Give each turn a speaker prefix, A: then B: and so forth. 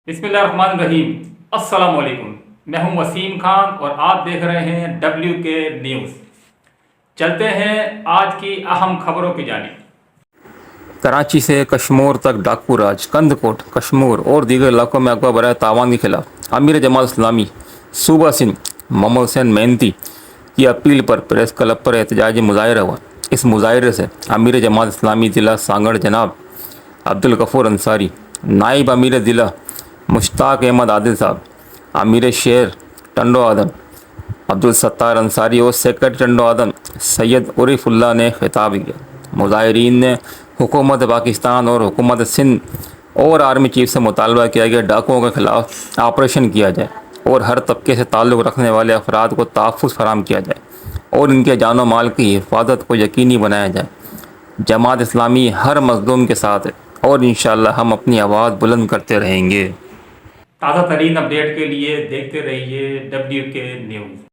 A: بسم اللہ الرحمن الرحیم۔ السلام علیکم، میں ہوں وسیم خان اور آپ دیکھ رہے ہیں WK نیوز۔ چلتے ہیں آج کی اہم خبروں کی جانب۔
B: کراچی سے کشمور تک ڈاکو راج، کند کوٹ، کشمور اور دیگر علاقوں میں اغوا برائے تاوان کے خلاف امیر جماعت اسلامی صوبہ سندھ محمد حسین مینتی کی اپیل پر پریس کلب پر احتجاجی مظاہرہ ہوا۔ اس مظاہرے سے امیر جماعت اسلامی ضلع سانگڑ جناب عبدالغفور انصاری، نائب امیر ضلع مشتاق احمد عادل صاحب، امیر شہر ٹنڈو آدم عبدالستار انصاری اور سیکرٹری ٹنڈو آدم سید عرف اللہ نے خطاب کیا۔ مظاہرین نے حکومت پاکستان اور حکومت سندھ اور آرمی چیف سے مطالبہ کیا کہ ڈاکوؤں کے خلاف آپریشن کیا جائے اور ہر طبقے سے تعلق رکھنے والے افراد کو تحفظ فراہم کیا جائے اور ان کے جان و مال کی حفاظت کو یقینی بنایا جائے۔ جماعت اسلامی ہر مظلوم کے ساتھ ہے اور انشاءاللہ ہم اپنی آواز بلند کرتے رہیں گے۔
A: تازہ ترین اپڈیٹ کے لیے دیکھتے رہیے WK نیوز۔